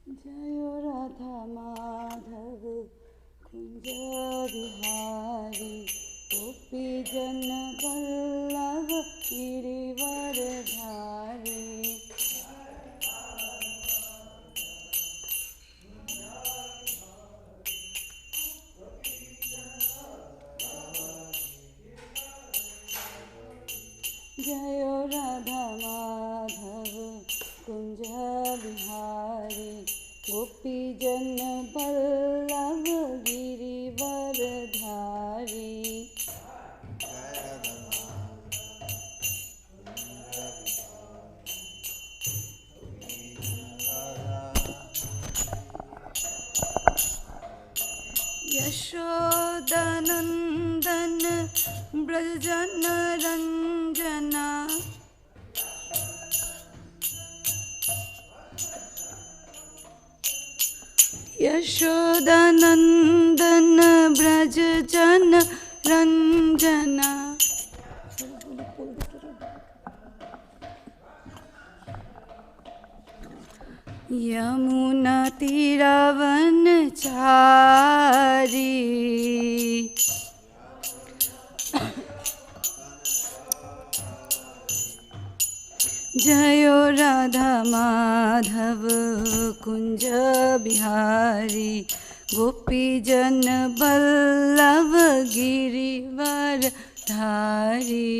जयो राधा माधव कुंज बिहारी गोपी जन वल्लभ गिरिवर धारी। जयो राधा माधव कुंज बिहारी गोपी जन वल्लभ गिरिवर धारी। यशोदानंदन ब्रजन रंजना यशोदानंदन ब्रजन रंजना। यमुना तीरावन चारी जयो राधा माधव कुंज बिहारी गोपी जन वल्लभ गिरिवर धारी।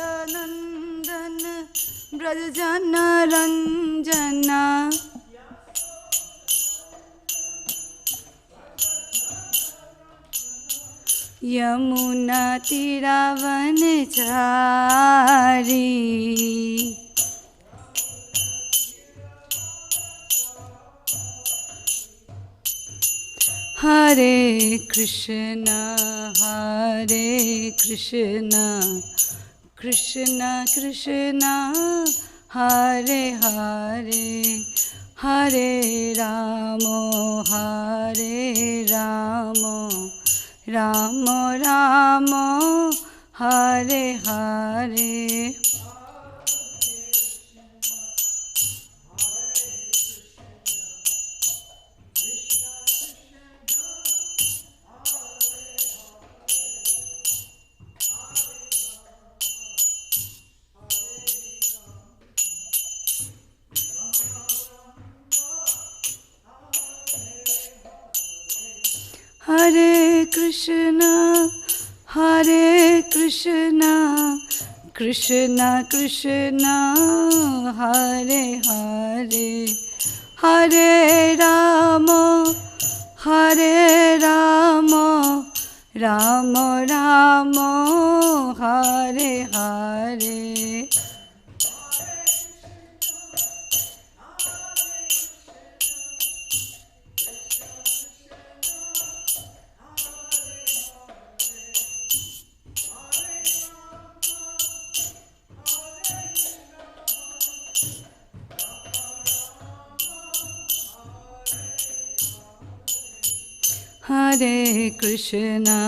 यशोदानंदन ब्रजन रंजना यमुना तीरावन चारी। हरे कृष्णा कृष्णा कृष्णा हरे हरे हरे राम राम राम हरे हरे। हरे कृष्णा कृष्णा कृष्णा हरे हरे हरे राम राम राम हरे हरे। हरे कृष्णा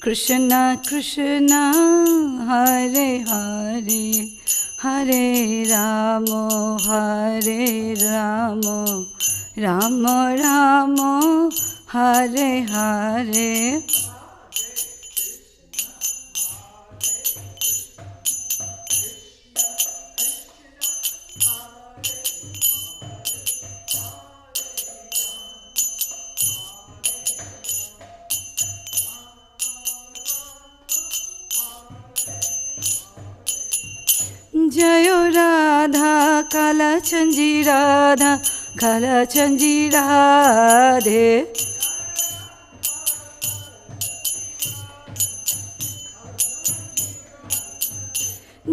कृष्णा कृष्णा हरे हरे हरे राम राम राम हरे हरे। जयो राधा कालचंजी राधा कालचंजी राधे।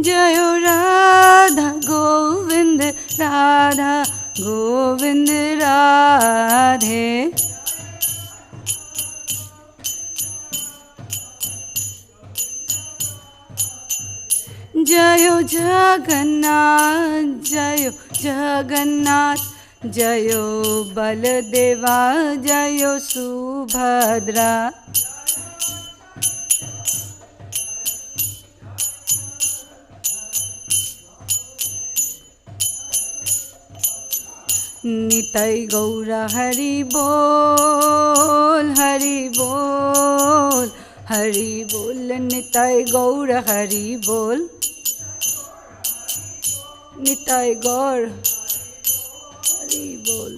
जयो राधा गोविंद राधा गोविंद राधे। जयो Jagannath Jayo Baladeva Jayo Subhadra. Nitai Gaura Hari Bol, Hari Bol, Hari Bol, Nitai Gaura Hari Bol, Nitai Gaur Hari Bol.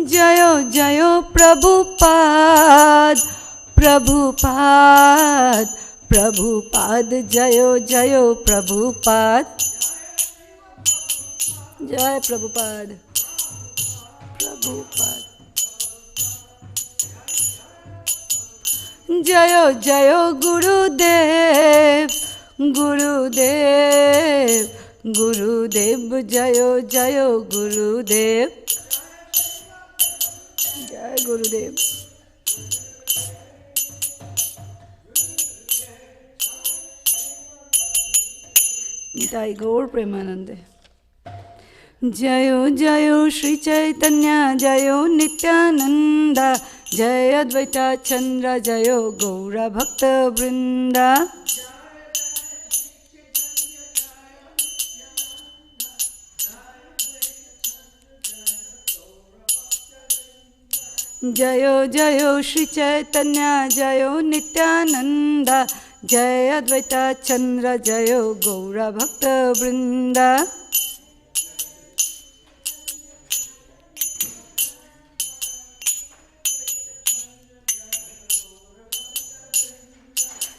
Jayo Jayo Prabhupada, Prabhupada, Prabhupada, Jayo Jayo Prabhupada. Jai Prabhupada, Prabhupada. Jayo Jayo Gurudev, Gurudev, Gurudev, Jayo Jayo Gurudev. Jai Gurudev. Nitai Gaur Premanande. Jayo Jayo Shri Caitanya Jayo Nityananda Jaya Advaita Chandra Jayo Gaura Bhakta Vrinda. Jayo Jayo Shri Caitanya Jayo Nityananda Jaya Advaita Chandra Jayo Gaura Bhakta Vrinda.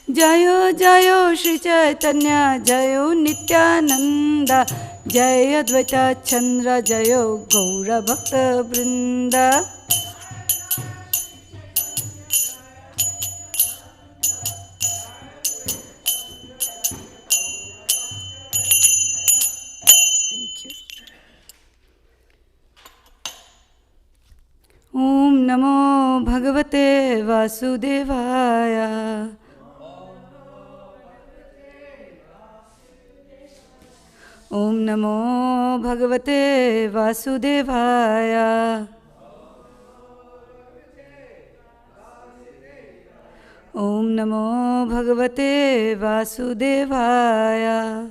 Jayo Jayo Shri Caitanya Jayo Nityananda Jaya Advaita Chandra Jayo Gaura Bhakta Vrinda. Thank you. Om Namo Bhagavate Vasudevaya. Om Namo Bhagavate Vasudevaya. Om Namo Bhagavate Vasudevaya.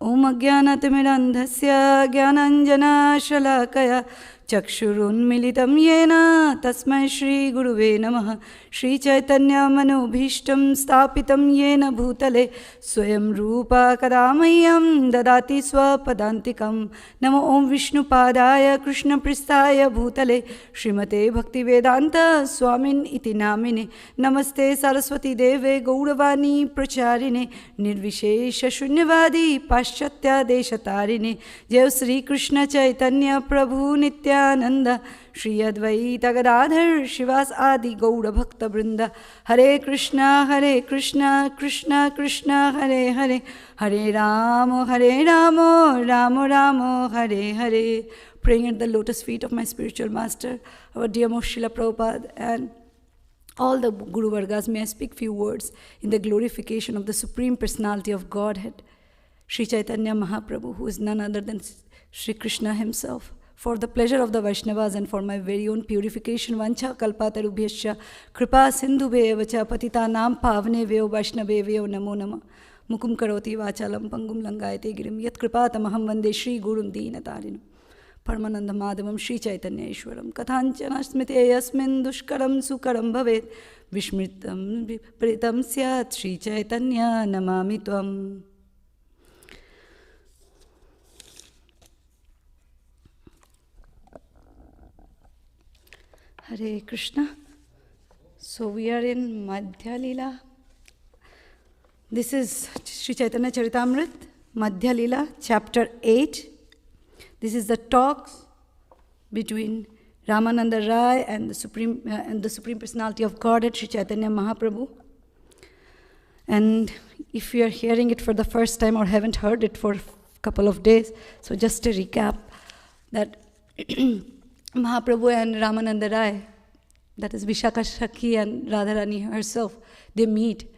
Om Ajnanaatimirandhasya Jnananjana Shalakaya Chakshurunmilitam Yena Tasmai Shri Guruve Namaha. Shri Caitanya Manobhishtam Stapitam Yena Bhutale Swayam Rupa Kadamayam Dadati Swapadantikam. Namo Om Vishnu Padaya Krishna Pristaya Bhutale Srimate Bhaktivedanta Swamin Iti Namine. Namaste Saraswati Deve Gauravani Pracharine Nirvishesha Shunyavadi Paschatya Deshatarine. Jai Sri Krishna Chaitanya Prabhu Nityananda Shri Advaita Gadadhar Shivas Adi Gaura Bhakta Vrinda. Hare Krishna Krishna Krishna Hare Hare Hare Rama Rama Rama Hare Hare. Praying at the lotus feet of my spiritual master, our dear most Srila Prabhupada, and all the Guru Vargas, may I speak few words in the glorification of the Supreme Personality of Godhead, Sri Chaitanya Mahaprabhu, who is none other than Sri Krishna himself. For the pleasure of the Vaishnavas and for my very own purification, Vancha Kalpatarubhyascha Kripa Sindhubhevacha Patitanam Pavnevyo Vaishnavevyo Namo Nama. Mukum Karoti Vachalam Pangum Langayate Girim Yat Kripatamaham Vande Shri Gurum Deenatarinam Paramananda Madhavam Shri Chaitanya Ishwaram Kathanchana Smite Yasmin Dushkaram Sukaram Bhavet Vishmritam Vipritam Syat Shri Chaitanya Namami Tvam. Hare Krishna. So we are in Madhya Lila. This is Sri Chaitanya Charitamrta, Madhya Lila, chapter 8. This is the talks between Ramananda Rai and the Supreme Personality of Godhead, Sri Chaitanya Mahaprabhu. And if you are hearing it for the first time or haven't heard it for a couple of days, so just to recap that Mahaprabhu and Ramananda Rai, that is Vishakha Shakhi and Radharani herself, they meet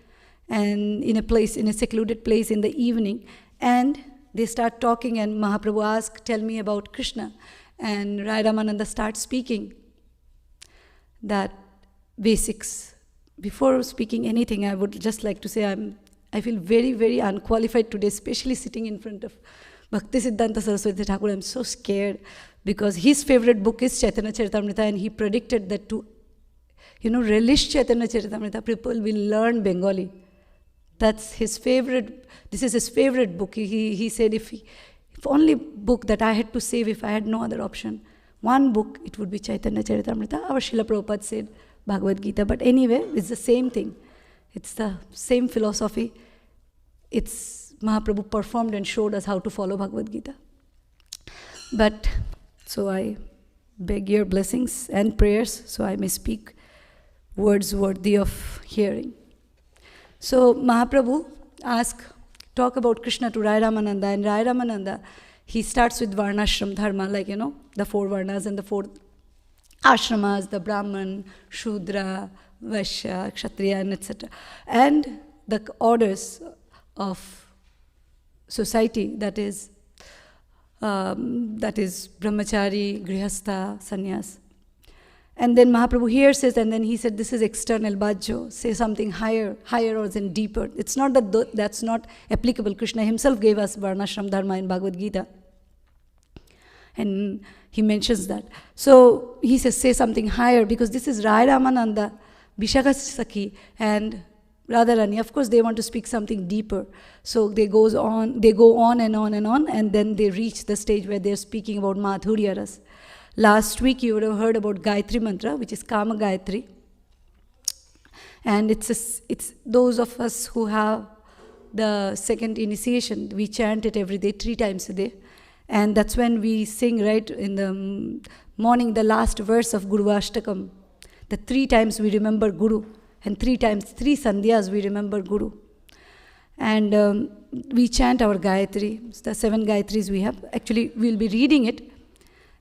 and in a secluded place in the evening, and they start talking, and Mahaprabhu asks, tell me about Krishna. And Rai Ramananda starts speaking that basics. Before speaking anything, I would just like to say I feel very, very unqualified today, especially sitting in front of Bhakti Siddhanta Saraswati Thakur. I'm so scared because his favorite book is Chaitanya Caritamrta, and he predicted that to, relish Chaitanya Caritamrita, people will learn Bengali. That's his favorite. This is his favorite book. He said if only book that I had to save if I had no other option, one book, it would be Chaitanya Caritamrita. Our Srila Prabhupada said Bhagavad Gita. But anyway, it's the same thing. It's the same philosophy. It's Mahaprabhu performed and showed us how to follow Bhagavad Gita. But, so I beg your blessings and prayers so I may speak words worthy of hearing. So Mahaprabhu talk about Krishna to Rai Ramananda, and Rai Ramananda, he starts with Varnashram Dharma, like, the 4 Varnas and the 4 ashramas, the Brahman, Shudra, Vaishya, Kshatriya, and etc. And the orders of society, that is Brahmachari, Grihastha, Sannyas. And then Mahaprabhu here says, and then he said, this is external bhajjo, say something higher or then deeper. It's not that that's not applicable. Krishna himself gave us Varnashram Dharma in Bhagavad Gita. And he mentions that. So he says, say something higher, because this is Rai Ramananda, Vishakha Sakhi, and Radharani. Of course, they want to speak something deeper. So they go on and on and on, and then they reach the stage where they're speaking about Madhurya Ras. Last week you would have heard about Gayatri Mantra, which is Kama Gayatri. And it's those of us who have the second initiation, we chant it every day, 3 times a day. And that's when we sing, right, in the morning, the last verse of Guru Ashtakam. The 3 times we remember Guru, and 3 sandhyas we remember Guru. And we chant our Gayatri. It's the 7 Gayatris we have. Actually, we'll be reading it.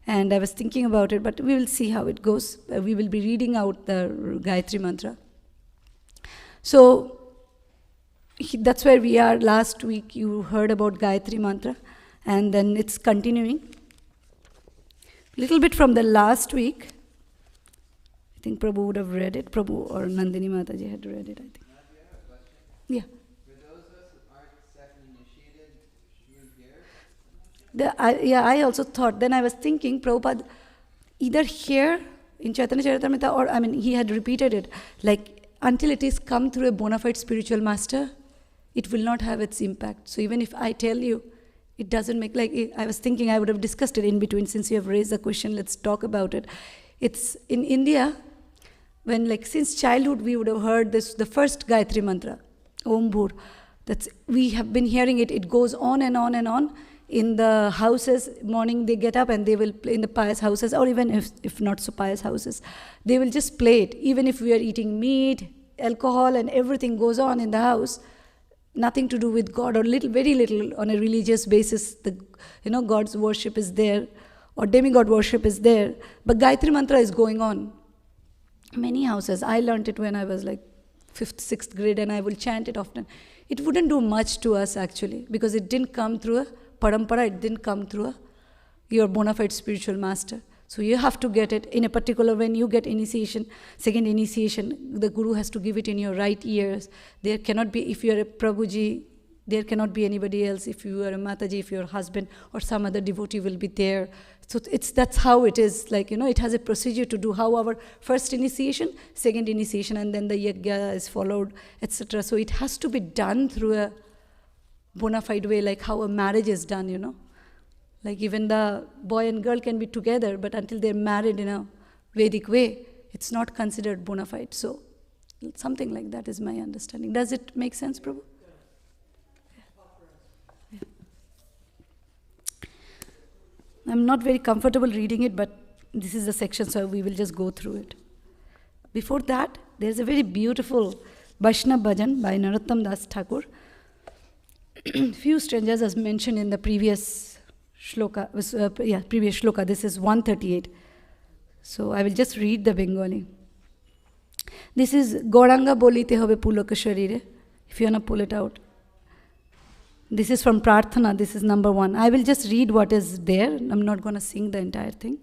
And I was thinking about it, but we will see how it goes. We will be reading out the Gayatri Mantra. So, that's where we are. Last week you heard about Gayatri Mantra, and then it's continuing. Little bit from the last week. I think Prabhu would have read it. Prabhu or Nandini Mataji had read it, I think. Yeah. I also thought, then I was thinking, Prabhupada, either here in Chaitanya Caritamrta, or he had repeated it, like, until it is come through a bona fide spiritual master, it will not have its impact. So even if I tell you, it doesn't make, I was thinking I would have discussed it in between. Since you have raised the question, let's talk about it. It's in India, when since childhood we would have heard the first Gayatri Mantra, Om Bhur. We have been hearing it, it goes on and on and on. In the houses, morning they get up and they will play in the pious houses, or even if not so pious houses, they will just play it. Even if we are eating meat, alcohol, and everything goes on in the house, nothing to do with God, or very little on a religious basis, God's worship is there, or demigod worship is there, but Gayatri Mantra is going on. Many houses, I learned it when I was 5th, 6th grade, and I will chant it often. It wouldn't do much to us actually, because it didn't come through a parampara, it didn't come through your bona fide spiritual master. So you have to get it in a particular, when you get initiation, second initiation, the Guru has to give it in your right ears. There cannot be, if you are a Prabhuji, there cannot be anybody else. If you are a Mataji, if your husband or some other devotee will be there. So that's how it is, it has a procedure to do, how our first initiation, second initiation, and then the yajna is followed, etc. So it has to be done through a bona fide way, like how a marriage is done, Like even the boy and girl can be together, but until they're married in a Vedic way, it's not considered bona fide. So something like that is my understanding. Does it make sense, Prabhu? Yeah. I'm not very comfortable reading it, but this is the section, so we will just go through it. Before that, there's a very beautiful Vaishnava bhajan by Narottam Das Thakur. Few strangers as mentioned in the previous shloka. Previous shloka. This is 138. So I will just read the Bengali. This is Goranga bolite hobe pulaka sharire, if you want to pull it out. This is from Prarthana, this is number 1. I will just read what is there. I'm not going to sing the entire thing.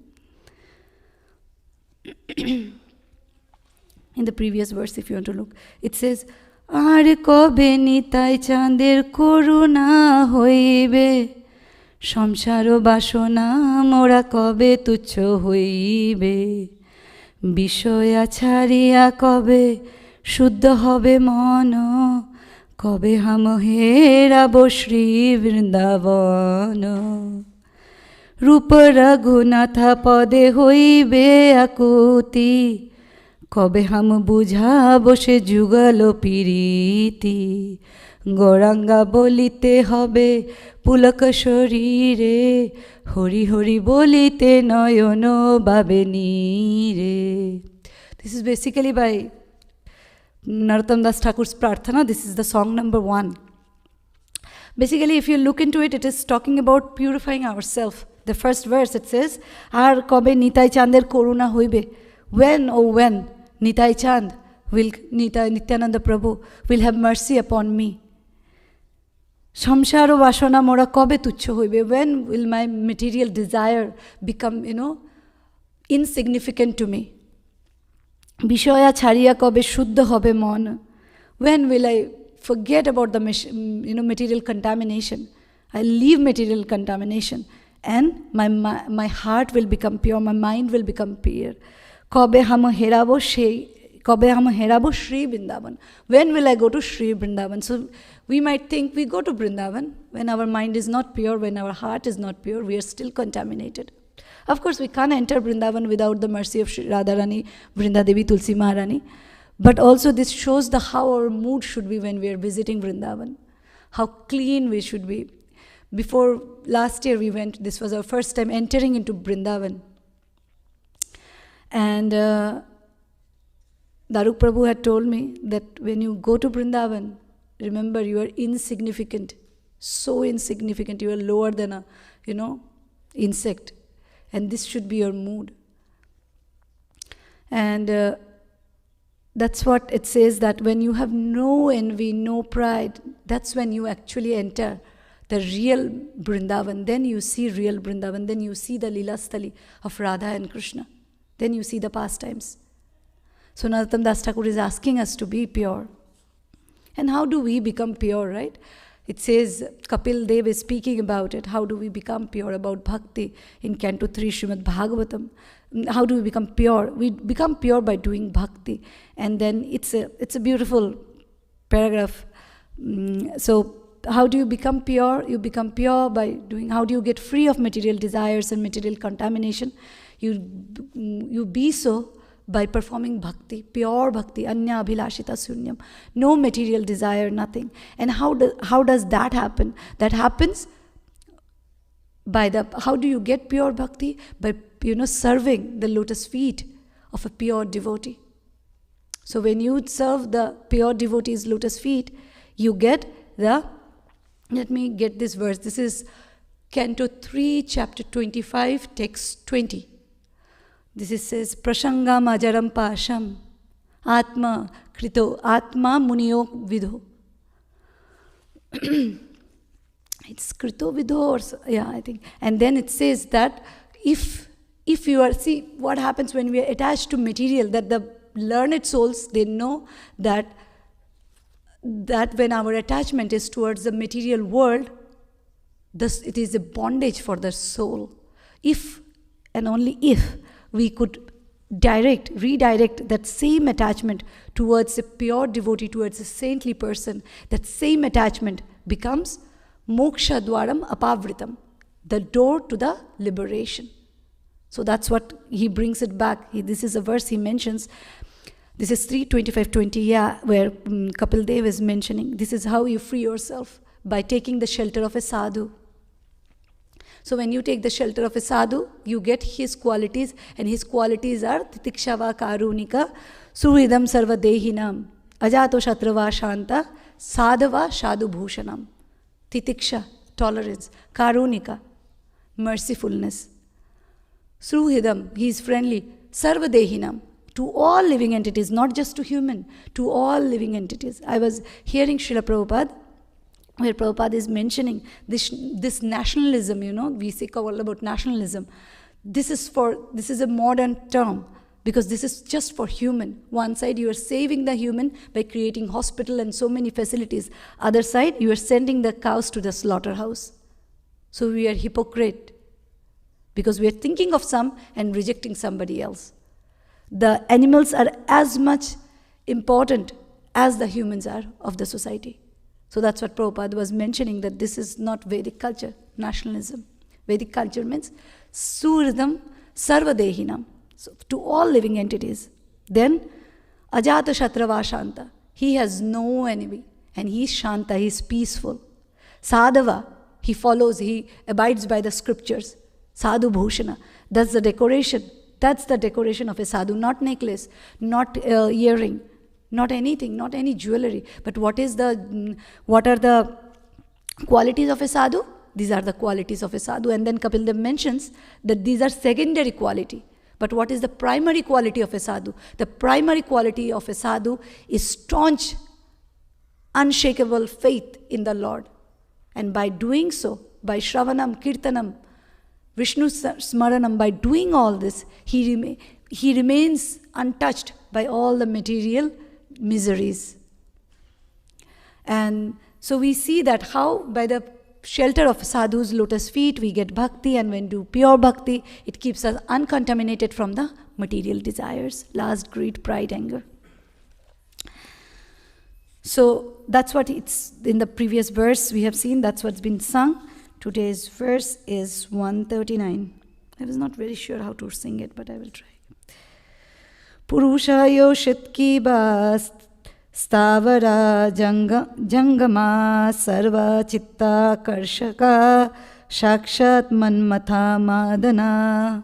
In the previous verse, if you want to look, it says, Ar kobe nitai chander koruna hoibe, Shamsharo bashona mora kobe tucho hoibe, Bishoya chariya kobe shuddha hobe mono, Kobe hamo herabo Shri Vrindavana. Rupa Raghunatha pade hoibe akuti, Kobe hamo bujhabo she jugalo piriti. Goranga bolite hobe pulaka sharire, Hori Hori bolite noyono babenire. This is basically by Narottam Das Thakur's Prarthana. This is the song number 1. Basically, if you look into it, it is talking about purifying ourselves. The first verse, it says, Ar kobe nitai chander koruna hoibe. When, oh when, Nitai Chand, Nityananda Prabhu will have mercy upon me. Samsaro vashana mora kobe tuchho hoibe. When will my material desire become, insignificant to me? Bishoya chariya kobe shuddha hobe mon. When will I forget about the material contamination? I leave material contamination, and my heart will become pure, my mind will become pure. Kobe hamo herabo Shri Vrindavan. When will I go to Shri Vrindavan? So we might think we go to Vrindavan when our mind is not pure, when our heart is not pure, we are still contaminated. Of course, we can't enter Vrindavan without the mercy of Shri Radharani, Vrinda Devi, Tulsi Maharani. But also this shows how our mood should be when we are visiting Vrindavan, how clean we should be. Before last year we went, this was our first time entering into Vrindavan. And Daruk Prabhu had told me that when you go to Vrindavan, remember you are insignificant, so insignificant, you are lower than a, insect. And this should be your mood. And that's what it says, that when you have no envy, no pride, that's when you actually enter the real Vrindavan. Then you see real Vrindavan. Then you see the Leela Stali of Radha and Krishna. Then you see the pastimes. So Narottam Das Thakur is asking us to be pure. And how do we become pure, right? It says, Kapil Dev is speaking about it. How do we become pure? About bhakti in Canto 3, Srimad Bhagavatam. How do we become pure? We become pure by doing bhakti. And then it's a beautiful paragraph. So how do you become pure? You become pure by doing, how do you get free of material desires and material contamination? You be so by performing bhakti, pure bhakti, anya abhilashita sunyam, no material desire, nothing. And how does that happen? That happens by how do you get pure bhakti? By, serving the lotus feet of a pure devotee. So when you serve the pure devotee's lotus feet, you get let me get this verse. This is Canto 3, chapter 25, text 20. This says, Prashangam ajaram pasham atma krito atma munio vidho. It's krito vidho, or yeah, I think. And then it says that if you are, see what happens when we are attached to material, that the learned souls, they know that when our attachment is towards the material world, it is a bondage for the soul. If and only if we could redirect that same attachment towards a pure devotee, towards a saintly person, that same attachment becomes moksha dwaram apavritam, the door to the liberation. So that's what he brings it back. This is a verse he mentions. This is 3:25-20, where Kapil Dev is mentioning. This is how you free yourself, by taking the shelter of a sadhu. So when you take the shelter of a sadhu, you get his qualities, and his qualities are titikshava karunika, suhridam sarva dehinam, ajato shatrava shanta, sadhava shadhu bhushanam. Titiksha, tolerance, karunika, mercifulness. Suhridam, he is friendly, sarva dehinam, to all living entities, not just to human, to all living entities. I was hearing Srila Prabhupada, where Prabhupada is mentioning this nationalism, we say all about nationalism. This is a modern term, because this is just for human. One side, you are saving the human by creating hospital and so many facilities. Other side, you are sending the cows to the slaughterhouse. So we are hypocrite, because we are thinking of some and rejecting somebody else. The animals are as much important as the humans are of the society. So that's what Prabhupada was mentioning, that this is not Vedic culture, nationalism. Vedic culture means Suridam Sarvadehinam, so to all living entities. Then Ajata Shatrava Shanta, he has no enemy, and he is Shanta, he is peaceful. Sadhava, he follows, he abides by the scriptures. Sadhu Bhushana, that's the decoration. That's the decoration of a sadhu, not necklace, not earring, not anything, not any jewelry. But what are the qualities of a sadhu? These are the qualities of a sadhu. And then Kapil Dev mentions that these are secondary quality. But what is the primary quality of a sadhu? The primary quality of a sadhu is staunch, unshakable faith in the Lord. And by doing so, by Shravanam, Kirtanam, Vishnu Smaranam, by doing all this, he remains untouched by all the material miseries. And so we see that how by the shelter of sadhu's lotus feet we get bhakti, and when we do pure bhakti, it keeps us uncontaminated from the material desires, lust, greed, pride, anger. So that's what it's in the previous verse we have seen, that's what's been sung. Today's verse is 139. I was not very sure how to sing it, but I will try. Purusha yoshit bas stavara jangama sarva chitta karshaka shakshat manmatha madana.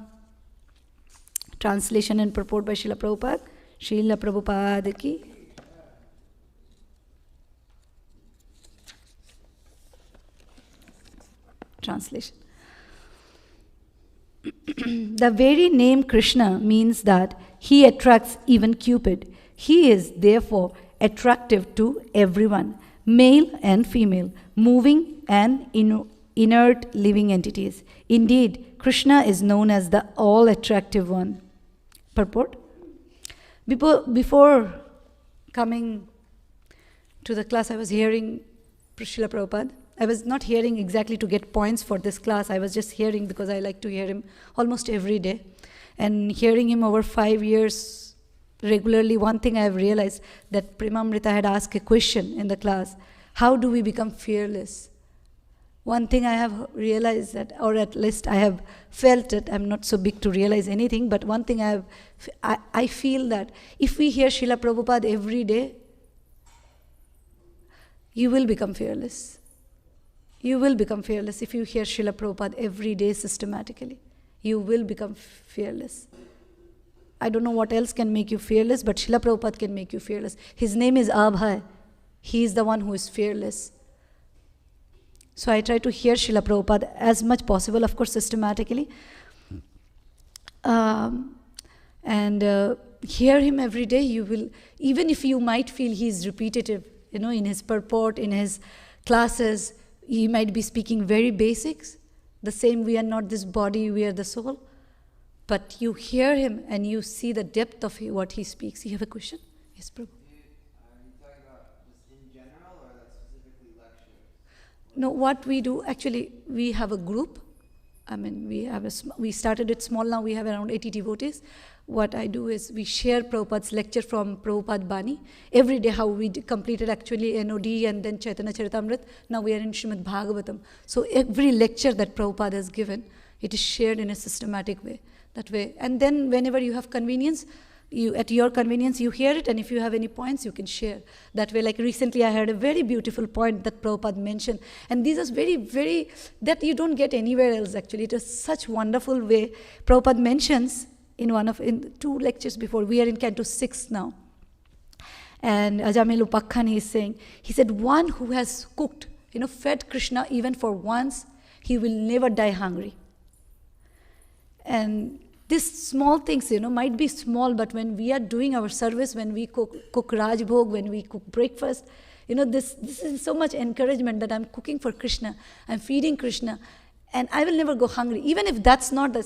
Translation and purport by Srila Prabhupada. Srila Prabhupada ki. Translation. The very name Krishna means that he attracts even Cupid. He is therefore attractive to everyone, male and female, moving and inert living entities. Indeed, Krishna is known as the all-attractive one. Purport. Before coming to the class, I was hearing Srila Prabhupada. I was not hearing exactly to get points for this class. I was just hearing because I like to hear him almost every day. And hearing him over 5 years regularly, one thing I have realized that Caitanya had asked a question in the class. How do we become fearless? One thing I have realized that, or at least I have felt it, I'm not so big to realize anything, but one thing I feel that if we hear Srila Prabhupada every day, you will become fearless. You will become fearless if you hear Srila Prabhupada every day systematically. You will become fearless. I don't know what else can make you fearless, but Srila Prabhupada can make you fearless. His name is Abhay. He is the one who is fearless. So I try to hear Srila Prabhupada as much possible, of course, systematically. Hear him every day. You will, even if you might feel he is repetitive, in his purport, in his classes, he might be speaking very basics. The same, we are not this body, we are the soul. But you hear him and you see the depth of what he speaks. You have a question? Yes, Prabhu. Are you talking about just in general or like specifically lectures? No, what we do, actually, we have a group. We started it small, now we have around 80 devotees. What I do is we share Prabhupada's lecture from Prabhupada Bani. Every day how we completed actually NOD and then Chaitanya Caritamrta. Now we are in Srimad Bhagavatam. So every lecture that Prabhupada has given, it is shared in a systematic way. That way. And then whenever you have convenience, at your convenience, you hear it, and if you have any points, you can share. That way, like recently I heard a very beautiful point that Prabhupada mentioned. And these are very, very, that you don't get anywhere else actually. It is such wonderful way. Prabhupada mentions in 2 lectures before, we are in Canto 6 now. And Ajamil Upakhan is saying, he said, one who has cooked, fed Krishna even for once, he will never die hungry. And These small things, might be small, but when we are doing our service, when we cook Raj Bhog, when we cook breakfast, this is so much encouragement that I'm cooking for Krishna, I'm feeding Krishna, and I will never go hungry. Even if that's not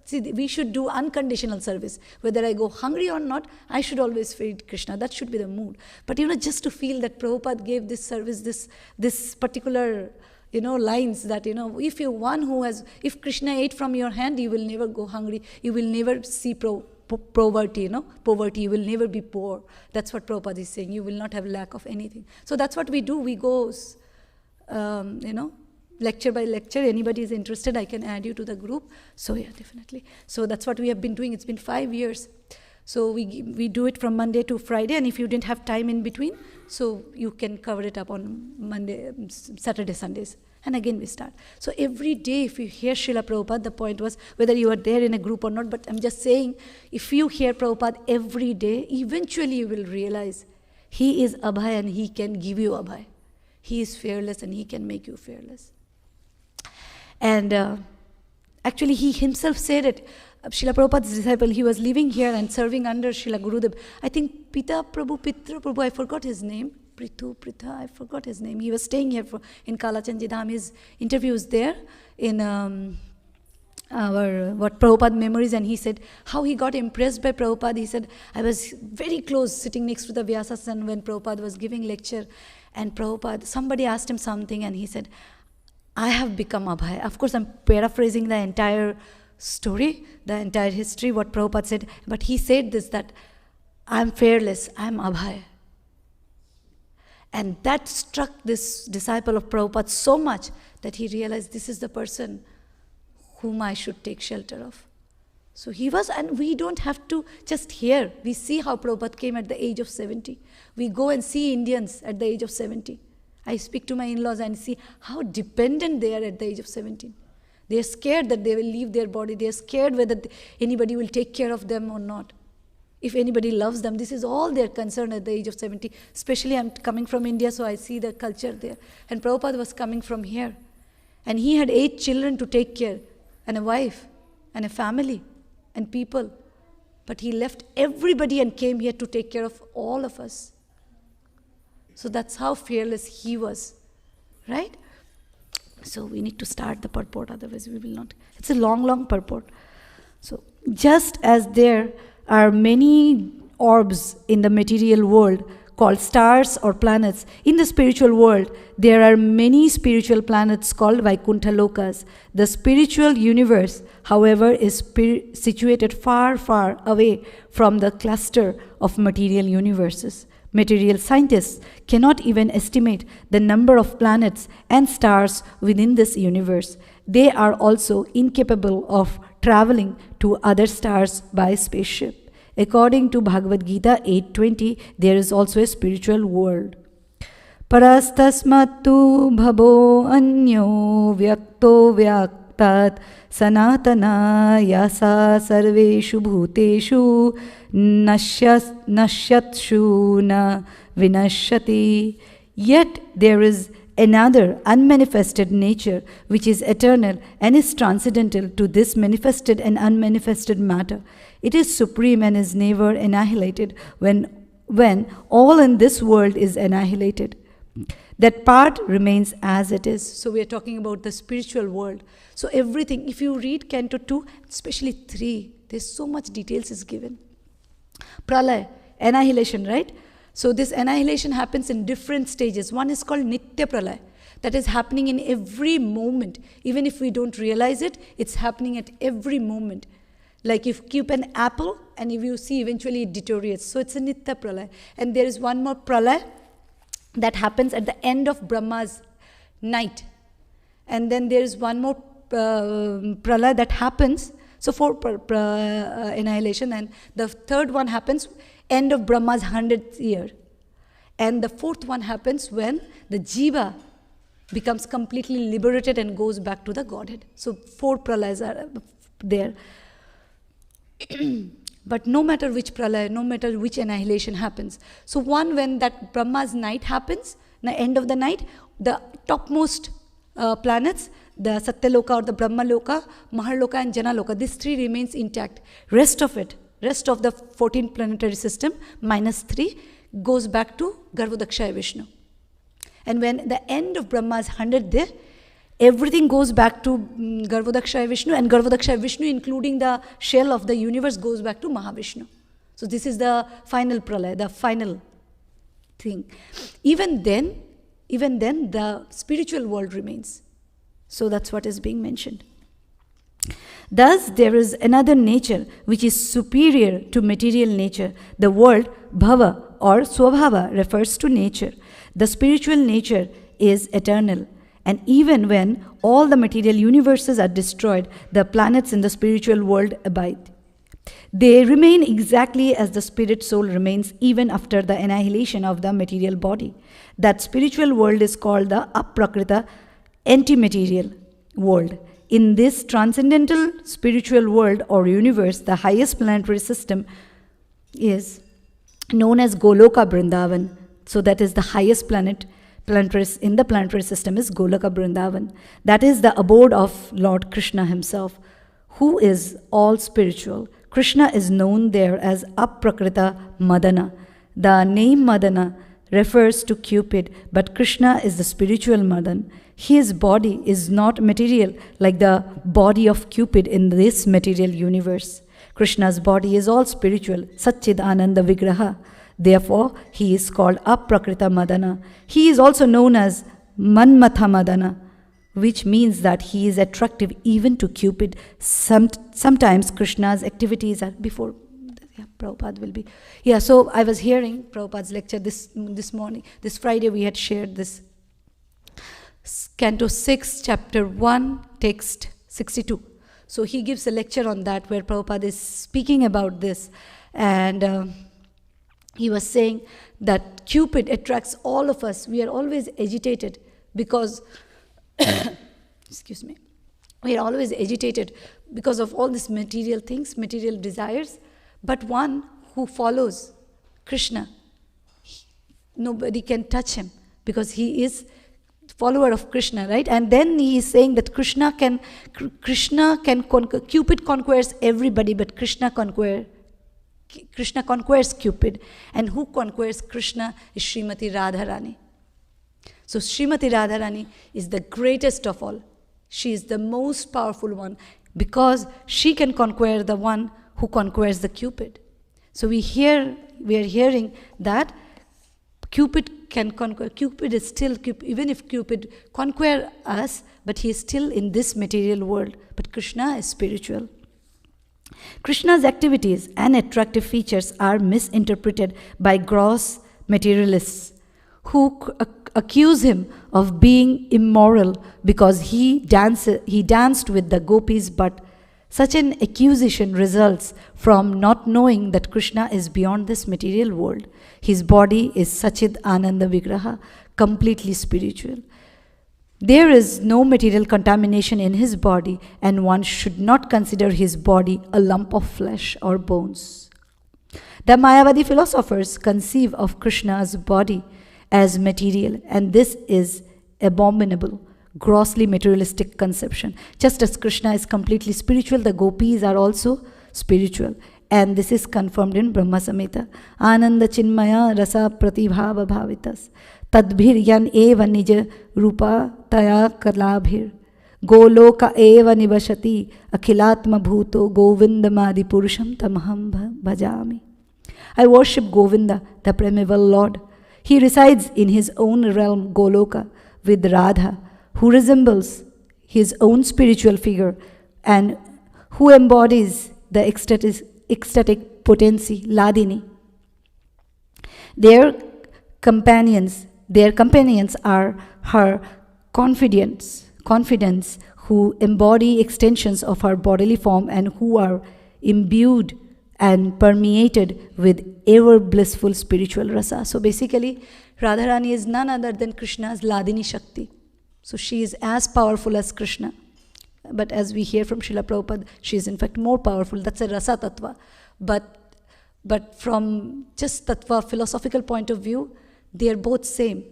see, we should do unconditional service. Whether I go hungry or not, I should always feed Krishna. That should be the mood. But just to feel that Prabhupada gave this service, this particular lines that, if Krishna ate from your hand, you will never go hungry. You will never see poverty, poverty. You will never be poor. That's what Prabhupada is saying. You will not have lack of anything. So that's what we do. We go, lecture by lecture. Anybody is interested, I can add you to the group. So yeah, definitely. So that's what we have been doing. It's been 5 years. So we do it from Monday to Friday, and if you didn't have time in between, so you can cover it up on Monday, Saturday, Sundays. And again we start. So every day if you hear Srila Prabhupada, the point was whether you are there in a group or not, but I'm just saying, if you hear Prabhupada every day, eventually you will realize he is Abhay and he can give you Abhay. He is fearless and he can make you fearless. And actually he himself said it. Srila Prabhupada's disciple, he was living here and serving under Srila Gurudev. I think Pitra Prabhu, I forgot his name. Pritha, I forgot his name. He was staying here in Kalachandji Dham. His interview is there in our Prabhupada memories, and he said how he got impressed by Prabhupada. He said, I was very close sitting next to the Vyasasana when Prabhupada was giving lecture, and Prabhupada, somebody asked him something and he said, I have become Abhay. Of course, I'm paraphrasing the entire story, the entire history, what Prabhupada said, but he said this, that I'm fearless, I'm Abhay. And that struck this disciple of Prabhupada so much that he realized this is the person whom I should take shelter of. So he was, and we don't have to just hear. We see how Prabhupada came at the age of 70. We go and see Indians at the age of 70. I speak to my in-laws and see how dependent they are at the age of 17. They are scared that they will leave their body. They are scared whether anybody will take care of them or not. If anybody loves them, this is all their concern at the age of 70. Especially I'm coming from India, so I see the culture there. And Prabhupada was coming from here. And he had 8 children to take care, and a wife, and a family, and people. But he left everybody and came here to take care of all of us. So that's how fearless he was, right? So we need to start the purport, otherwise we will not. It's a long, long purport. So just as there are many orbs in the material world called stars or planets, in the spiritual world there are many spiritual planets called Vaikuntha Lokas. The spiritual universe, however, is situated far, far away from the cluster of material universes. Material scientists cannot even estimate the number of planets and stars within this universe. They are also incapable of traveling to other stars by spaceship. According to Bhagavad Gita 8:20, there is also a spiritual world. Parastasmattu bhavo anyo vyakto vyaktat sanatana yasa sarveshu bhuteshu nasyatshu na vinashyati. Yet there is another unmanifested nature which is eternal and is transcendental to this manifested and unmanifested matter. It is supreme and is never annihilated when all in this world is annihilated. That part remains as it is. So we are talking about the spiritual world. So everything, if you read Canto 2, especially 3, there's so much details is given. Pralaya, annihilation, right? So this annihilation happens in different stages. One is called Nitya Pralaya. That is happening in every moment. Even if we don't realize it, it's happening at every moment. Like if you keep an apple and if you see eventually it deteriorates. So it's a Nitya Pralaya. And there is one more Pralaya that happens at the end of Brahma's night. And then there is one more Pralaya that happens. So 4 annihilation, and the third one happens end of Brahma's 100th year. And the 4th one happens when the Jiva becomes completely liberated and goes back to the Godhead. So 4 pralayas are there. But no matter which pralaya, no matter which annihilation happens. So when that Brahma's night happens, the end of the night, the topmost planets, the Satyaloka or the Brahmaloka, Maharloka and Janaloka. These three remains intact. Rest of the 14 planetary system, minus 3, goes back to Garvodakshaya Vishnu. And when the end of Brahma's 100th day, everything goes back to Garvodakshaya Vishnu, and Garvodakshaya Vishnu, including the shell of the universe, goes back to Mahavishnu. So this is the final pralaya, the final thing. Even then, the spiritual world remains. So that's what is being mentioned. Thus, there is another nature which is superior to material nature. The word bhava or swabhava refers to nature. The spiritual nature is eternal. And even when all the material universes are destroyed, the planets in the spiritual world abide. They remain exactly as the spirit soul remains even after the annihilation of the material body. That spiritual world is called the aprakrita, anti-material world. In this transcendental spiritual world or universe, the highest planetary system is known as Goloka Vrindavan. So that is the highest planetary in the planetary system is Goloka Vrindavan. That is the abode of Lord Krishna himself, who is all spiritual. Krishna is known there as Aprakrita Madana. The name Madana refers to Cupid, but Krishna is the spiritual Madan. His body is not material like the body of Cupid in this material universe. Krishna's body is all spiritual, Satchid Ananda Vigraha. Therefore, he is called Aprakrita Madana. He is also known as Manmatha Madana, which means that he is attractive even to Cupid. Sometimes Krishna's activities are before. Prabhupada will be. Yeah, so I was hearing Prabhupada's lecture this morning. This Friday we had shared this. Canto 6, chapter 1, text 62. So he gives a lecture on that where Prabhupada is speaking about this. And he was saying that Cupid attracts all of us. We are always agitated because, excuse me, we are always agitated because of all these material things, material desires. But one who follows Krishna, nobody can touch him because he is follower of Krishna, right? And then he is saying that Cupid conquers everybody, but Krishna conquers Cupid. And who conquers Krishna is Srimati Radharani. So Srimati Radharani is the greatest of all. She is the most powerful one because she can conquer the one who conquers the Cupid. So we are hearing that Cupid can conquer. Cupid is still, even if Cupid conquer us, but he is still in this material world. But Krishna is spiritual. Krishna's activities and attractive features are misinterpreted by gross materialists who accuse him of being immoral because he danced with the gopis, but such an accusation results from not knowing that Krishna is beyond this material world. His body is Sachid Ananda Vigraha, completely spiritual. There is no material contamination in his body, and one should not consider his body a lump of flesh or bones. The Mayavadi philosophers conceive of Krishna's body as material, and this is abominable, grossly materialistic conception. Just as Krishna is completely spiritual, the gopis are also spiritual. And this is confirmed in Brahma Samhita. Ananda Chinmaya Rasa Pratibhava Bhavitas Tadbhir Yan Eva Nija Rupa Taya Kalabhir Goloka Eva Nivashati Akhilatma Bhuto Govindamadi Purusham Tamaham Bhajami. I worship Govinda, the primeval Lord. He resides in his own realm, Goloka, with Radha, who resembles his own spiritual figure and who embodies the ecstatic potency, Ladini. Their companions are her confidants, who embody extensions of her bodily form and who are imbued and permeated with ever blissful spiritual rasa. So basically, Radharani is none other than Krishna's Ladini Shakti. So she is as powerful as Krishna. But as we hear from Srila Prabhupada, she is in fact more powerful. That's a rasa tattva. But from just tattva philosophical point of view, they are both same.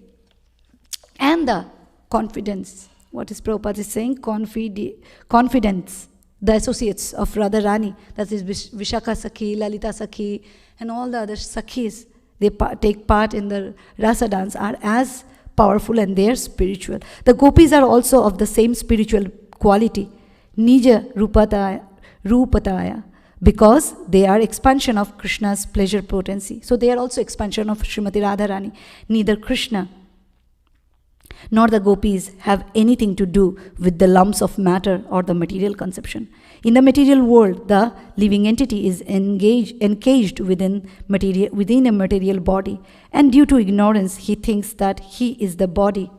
And the confidence what is Prabhupada is saying, confidence, the associates of Radharani, that is Vishakha Sakhi, Lalita Sakhi, and all the other Sakhis, they take part in the rasa dance, are as powerful and they are spiritual. The gopis are also of the same spiritual quality, Nija Rupataya, because they are expansion of Krishna's pleasure potency. So they are also expansion of Srimati Radharani. Neither Krishna nor the gopis have anything to do with the lumps of matter or the material conception. In the material world, the living entity is encaged within a material body, and due to ignorance, he thinks that he is the body.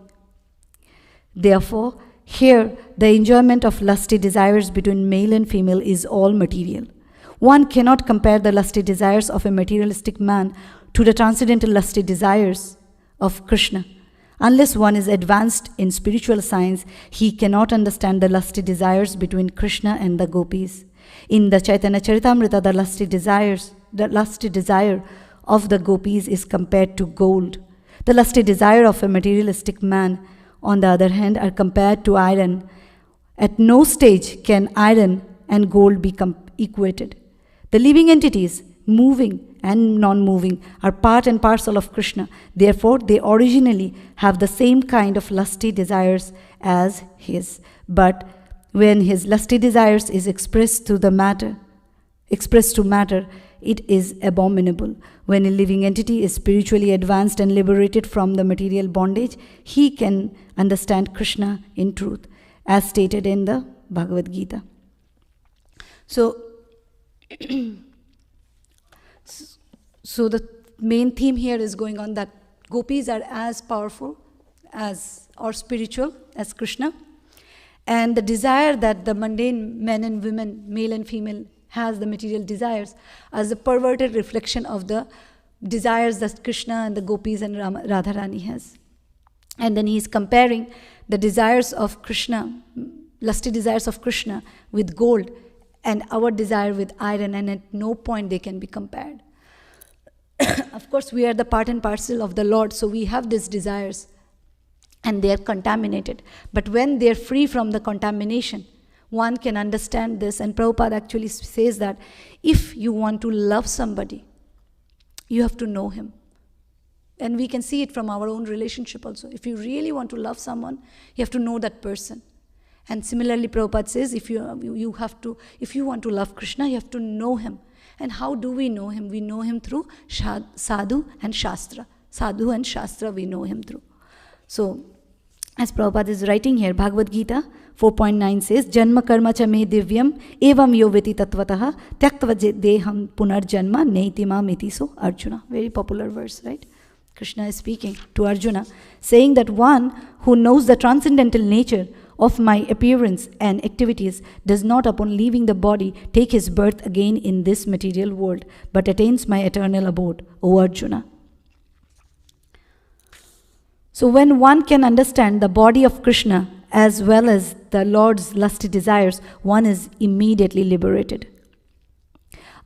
Therefore, here, the enjoyment of lusty desires between male and female is all material. One cannot compare the lusty desires of a materialistic man to the transcendental lusty desires of Krishna. Unless one is advanced in spiritual science, he cannot understand the lusty desires between Krishna and the gopis. In the Chaitanya Caritamrta, the lusty desire of the gopis is compared to gold. The lusty desire of a materialistic man, on the other hand, are compared to iron. At no stage can iron and gold be equated. The living entities, moving and non-moving, are part and parcel of Krishna. Therefore, they originally have the same kind of lusty desires as his. But when his lusty desires is expressed to matter, it is abominable. When a living entity is spiritually advanced and liberated from the material bondage, he can understand Krishna in truth, as stated in the Bhagavad Gita. So the main theme here is going on that gopis are as powerful as or spiritual as Krishna, and the desire that the mundane men and women, male and female, has, the material desires, as a perverted reflection of the desires that Krishna and the gopis and Radharani has. And then he is comparing the desires of Krishna, lusty desires of Krishna, with gold, and our desire with iron, and at no point they can be compared. Of course, we are the part and parcel of the Lord, so we have these desires, and they are contaminated. But when they are free from the contamination, one can understand this. And Prabhupada actually says that if you want to love somebody, you have to know him. And we can see it from our own relationship also. If you really want to love someone, you have to know that person. And similarly, Prabhupada says, if you want to love Krishna, you have to know him. And how do we know him? We know him through sadhu and shastra. Sadhu and shastra we know him through. So, as Prabhupada is writing here, Bhagavad Gita 4.9 says, Janma karma cha me divyam evam yo veti tatvataha tyaktva deham punarjanma neitima miti so Arjuna. Very popular verse, right? Krishna is speaking to Arjuna, saying that one who knows the transcendental nature of my appearance and activities does not, upon leaving the body, take his birth again in this material world, but attains my eternal abode, O Arjuna. So when one can understand the body of Krishna as well as the Lord's lusty desires, one is immediately liberated.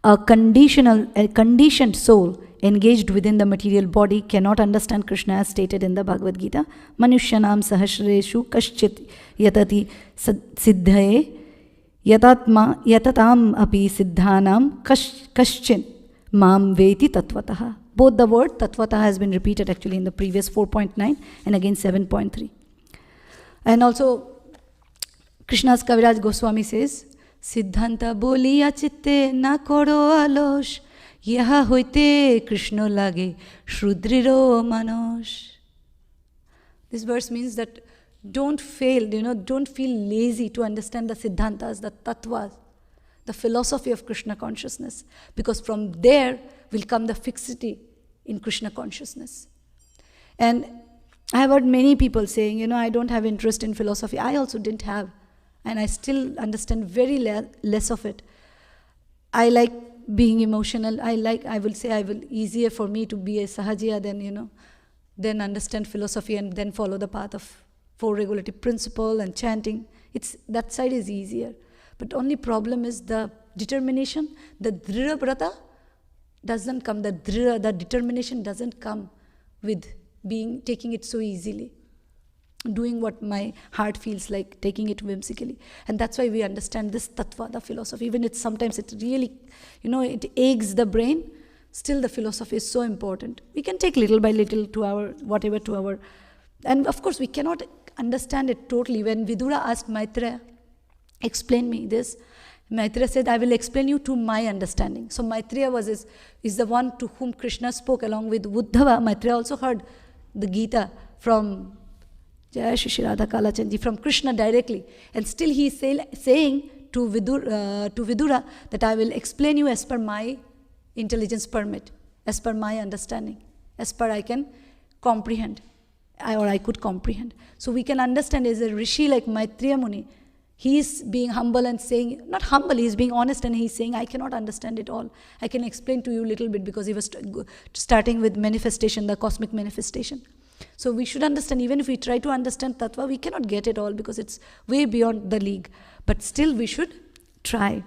A conditioned soul engaged within the material body cannot understand Krishna, as stated in the Bhagavad Gita. Manushyanam sahasreshu kaschit yatati siddhaye yatatam api siddhanam kaschin mam veti tatvataha. Both the word tatvataha has been repeated actually in the previous 4.9 and again 7.3. And also Krishna's Kaviraj Goswami says, Siddhanta boliya chitte na koro alosh yaha hoite Krishna lage shrudriro manosh. This verse means that don't fail, don't feel lazy to understand the siddhantas, the tattvas, the philosophy of Krishna consciousness, because from there will come the fixity in Krishna consciousness. And I have heard many people saying, I don't have interest in philosophy. I also didn't have, and I still understand very less of it. I like being emotional. I will easier for me to be a sahajiya than understand philosophy and then follow the path of four regulative principle and chanting. That side is easier. But only problem is the determination, the drira brata doesn't come, the determination doesn't come with taking it so easily. doing what my heart feels like, taking it whimsically. And that's why we understand this tattva, the philosophy. Even it's sometimes it really, it aches the brain, still the philosophy is so important. We can take little by little and of course we cannot understand it totally. When Vidura asked Maitreya, explain me this, Maitreya said, I will explain you to my understanding. So Maitreya is the one to whom Krishna spoke along with Uddhava. Maitreya also heard the Gita from Jaya Shri Radha Kalachandji, from Krishna directly. And still he is saying to Vidura that I will explain you as per my intelligence permit, as per my understanding, as per I can comprehend, I could comprehend. So we can understand as a rishi like Maitreya Muni, he is being humble and saying, not humble, he is being honest and he is saying, I cannot understand it all. I can explain to you a little bit, because he was starting with manifestation, the cosmic manifestation. So we should understand, even if we try to understand tattva, we cannot get it all because it's way beyond the league. But still we should try.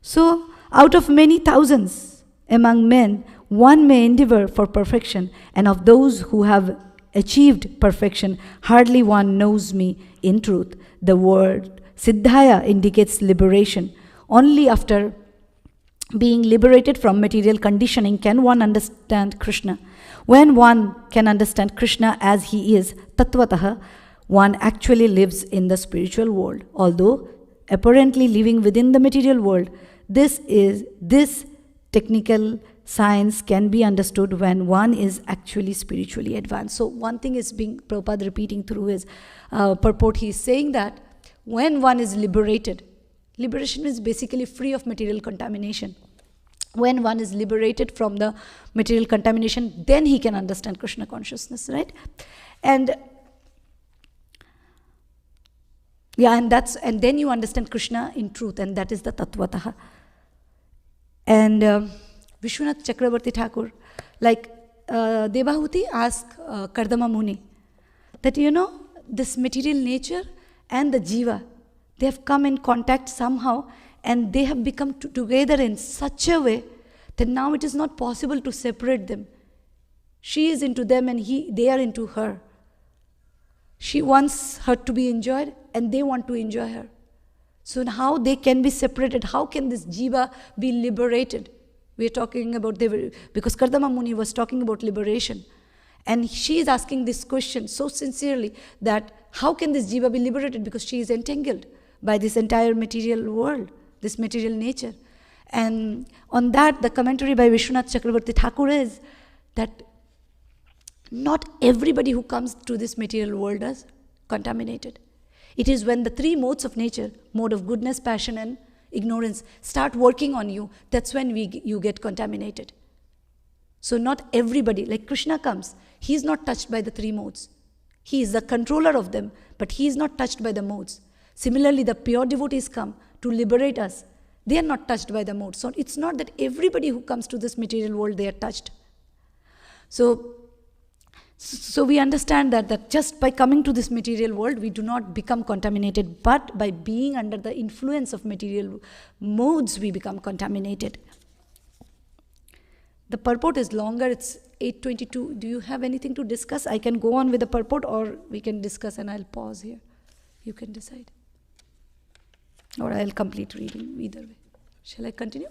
So out of many thousands among men, one may endeavor for perfection, and of those who have achieved perfection, hardly one knows me in truth. The word Siddhaya indicates liberation. Only after being liberated from material conditioning can one understand Krishna. When one can understand Krishna as he is, tattvataha, one actually lives in the spiritual world. Although apparently living within the material world, this technical science can be understood when one is actually spiritually advanced. So one thing is Prabhupada repeating through his purport. He is saying that when one is liberated, liberation is basically free of material contamination. When one is liberated from the material contamination, then he can understand Krishna consciousness, right? And then you understand Krishna in truth, and that is the tattvataha. And Vishwanath Chakravarti Thakur, like Devahuti asked Kardama Muni, that this material nature and the jiva, they have come in contact somehow, and they have become together in such a way that now it is not possible to separate them. She is into them and they are into her. She wants her to be enjoyed and they want to enjoy her. So how they can be separated? How can this jiva be liberated? We are talking about, because Kardama Muni was talking about liberation. And she is asking this question so sincerely, that how can this jiva be liberated? Because she is entangled by this entire material world, this material nature. And on that, the commentary by Vishwanath Chakravarti Thakur is that not everybody who comes to this material world is contaminated. It is when the three modes of nature, mode of goodness, passion, and ignorance, start working on you, that's when you get contaminated. So not everybody, like Krishna comes, he is not touched by the three modes. He is the controller of them, but he is not touched by the modes. Similarly, the pure devotees come to liberate us. They are not touched by the modes. So it's not that everybody who comes to this material world, they are touched. So we understand that just by coming to this material world, we do not become contaminated, but by being under the influence of material modes, we become contaminated. The purport is longer, it's 8:22. Do you have anything to discuss? I can go on with the purport, or we can discuss and I'll pause here. You can decide. Or I'll complete reading, either way. Shall I continue?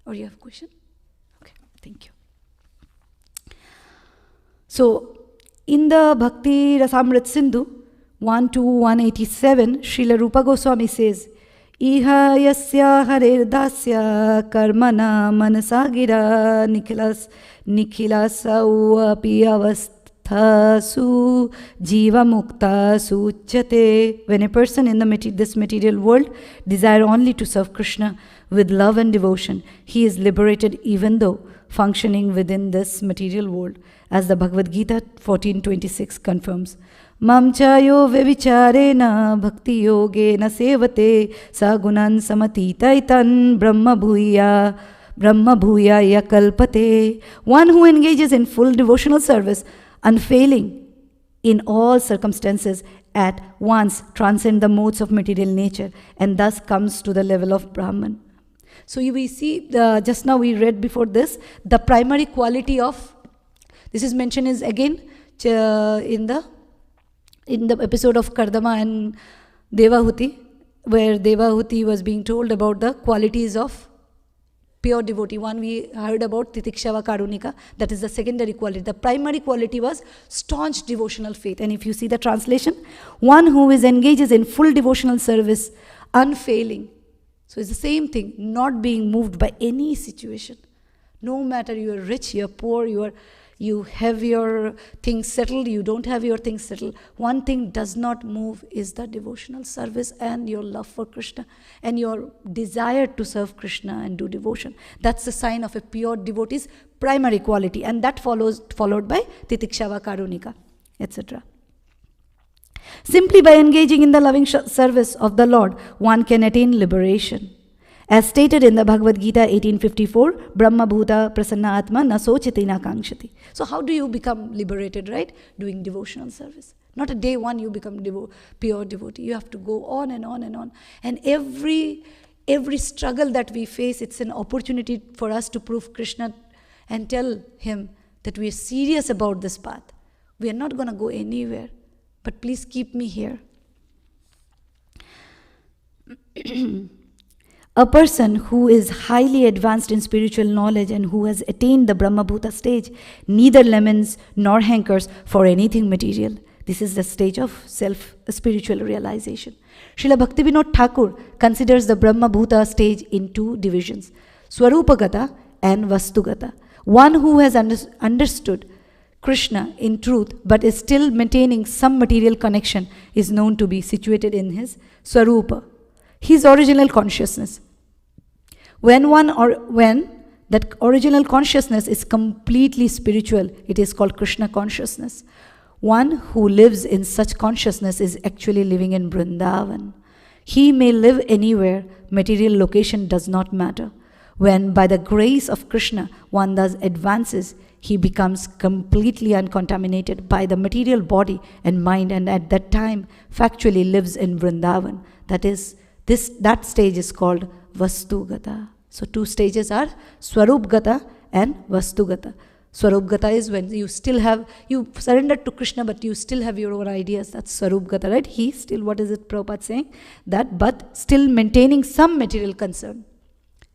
Or you have a question? Okay, thank you. So, in the Bhakti Rasamrit Sindhu, 1 to 187, Srila Rupa Goswami says, Iha yasya harer dasya karmana manasagira nikhilasau api avasthasu jiva mukta suchyate. When a person in this material world desire only to serve Krishna with love and devotion, he is liberated even though functioning within this material world, as the Bhagavad Gita 14:26 confirms. Mam chayo vivicharena bhakti yogena sevate sagunan samatitaitan brahma bhuya yakalpate. One who engages in full devotional service, unfailing in all circumstances, at once transcend the modes of material nature and thus comes to the level of Brahman. So we see, just now we read before this, the primary quality of, this is mentioned is again in the in the episode of Kardama and Devahuti, where Devahuti was being told about the qualities of pure devotee. One we heard about Titikshava Karunika, that is the secondary quality. The primary quality was staunch devotional faith. And if you see the translation, one who engages in full devotional service, unfailing. So it's the same thing, not being moved by any situation. No matter you are rich, you are poor, you have your things settled, you don't have your things settled. One thing does not move is the devotional service and your love for Krishna and your desire to serve Krishna and do devotion. That's the sign of a pure devotee's primary quality, and that followed by Titikshava Karunika, etc. Simply by engaging in the loving service of the Lord, one can attain liberation. As stated in the Bhagavad Gita 1854, Brahma Bhuta Prasanna Atma na sochiti na kankshati. So how do you become liberated, right? Doing devotional service. Not a day one you become pure devotee. You have to go on and on and on. And every struggle that we face, it's an opportunity for us to prove Krishna and tell him that we are serious about this path. We are not going to go anywhere. But please keep me here. A person who is highly advanced in spiritual knowledge and who has attained the Brahmabhuta stage neither laments nor hankers for anything material. This is the stage of spiritual realization. Srila Bhaktivinoda Thakur considers the Brahmabhuta stage in two divisions, Swarupagata and Vastugata. One who has understood Krishna in truth but is still maintaining some material connection is known to be situated in his Swarupa, his original consciousness. When that original consciousness is completely spiritual, it is called Krishna consciousness. One who lives in such consciousness is actually living in Vrindavan. He may live anywhere, material location does not matter. When by the grace of Krishna one thus advances, he becomes completely uncontaminated by the material body and mind, and at that time factually lives in Vrindavan. That stage is called Vastugata. So two stages are Swarupgata and Vastugata. Swarupgata is when you surrendered to Krishna but you still have your own ideas. That's Swarupgata, right? What is it Prabhupada saying? But still maintaining some material concern.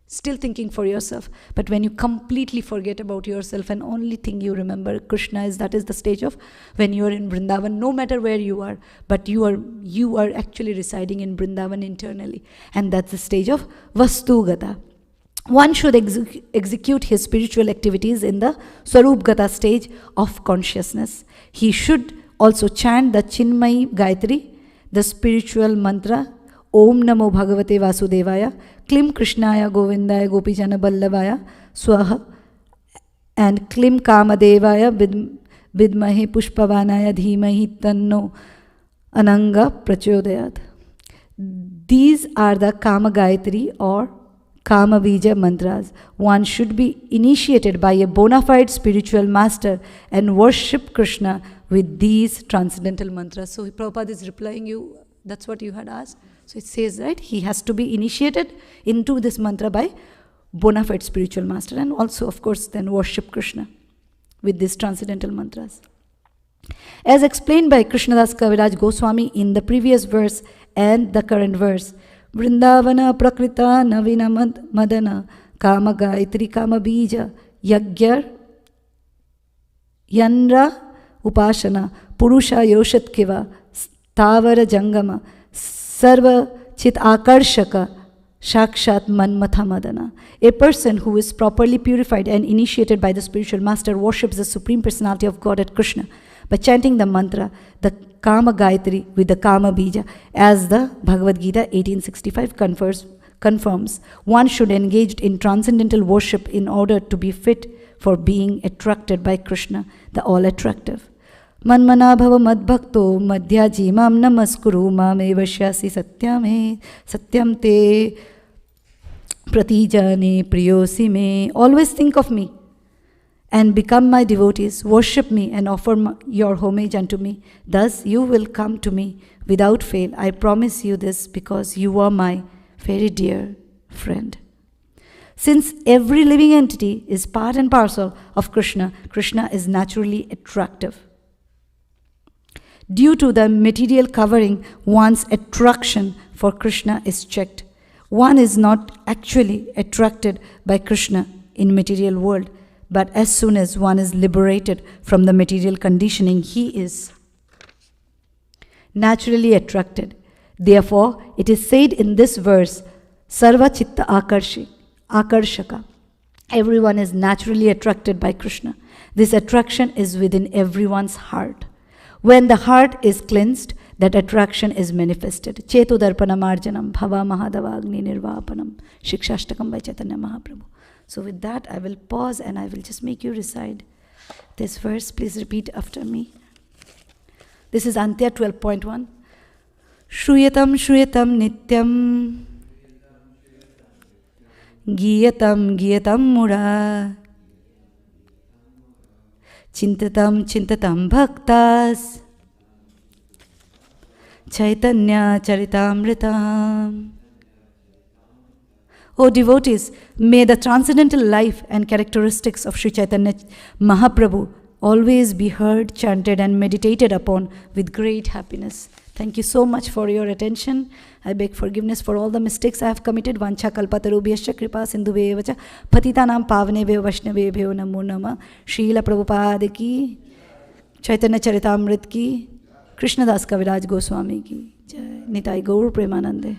Still thinking for yourself. But when you completely forget about yourself and only thing you remember Krishna that is the stage of when you are in Vrindavan, no matter where you are, but you are actually residing in Vrindavan internally. And that's the stage of Vastugata. One should execute his spiritual activities in the Swarupgata stage of consciousness. He should also chant the Chinmayi Gayatri, the spiritual mantra, Om Namo Bhagavate Vasudevaya, Klim Krishnaya Govindaya Gopijana Ballavaya, Swaha, and Klim Kamadevaya Vidmahi Pushpavanaya Dhimahi Tanno Ananga Prachodayat. These are the Kama Gayatri or Kama Bija mantras. One should be initiated by a bona fide spiritual master and worship Krishna with these transcendental mantras. So Prabhupada is replying you, that's what you had asked. So it says, right, he has to be initiated into this mantra by bona fide spiritual master and also, of course, then worship Krishna with these transcendental mantras. As explained by Krishnadas Kaviraj Goswami in the previous verse and the current verse, Vrindavana Prakrita Navina Madana Kama Gayatri Kama Bija Yagyar Yanra Upashana Purusha Yoshat Kiva Stavara Jangama Sarva Chit Akarshaka Shakshat Manmatha Madana. A person who is properly purified and initiated by the spiritual master worships the Supreme Personality of Godhead Krishna by chanting the mantra, the Kama Gayatri with the Kama Bija, as the Bhagavad Gita 1865 confirms. One should engage in transcendental worship in order to be fit for being attracted by Krishna, the all-attractive. Manmana bhava madbhakto madhyaji mam namaskuru mam evashyasi satyam te pratijane priyosi me. Always think of me and become my devotees. Worship me and offer your homage unto me. Thus you will come to me without fail. I promise you this because you are my very dear friend. Since every living entity is part and parcel of Krishna, Krishna is naturally attractive. Due to the material covering, one's attraction for Krishna is checked. One is not actually attracted by Krishna in material world, but as soon as one is liberated from the material conditioning, he is naturally attracted. Therefore, it is said in this verse, Sarva Chitta Akarshaka. Everyone is naturally attracted by Krishna. This attraction is within everyone's heart. When the heart is cleansed, that attraction is manifested. Chetu darpanam arjanam bhava mahadava agni nirvapanam shikshashtakam by Caitanya Mahaprabhu. So with that, I will pause and I will just make you recite this verse. Please repeat after me. This is Antya 12.1. Shruyatam shruyatam nityam giyatam giyatam mura chintatam chintatam bhaktas Caitanya Charitamrta. O devotees, may the transcendental life and characteristics of Sri Chaitanya Mahaprabhu always be heard, chanted and meditated upon with great happiness. Thank you so much for your attention. I beg forgiveness for all the mistakes I have committed. Vancha kalpatarubhyascha kripa sindhuvevacha patitanam pavanebhyo vaishnavebhyo namo namah. Srila Prabhupada ki, Chaitanya Charitamrita ki, Krishnadas Kaviraj Goswami ki jai. Nitai Gaur Premanande.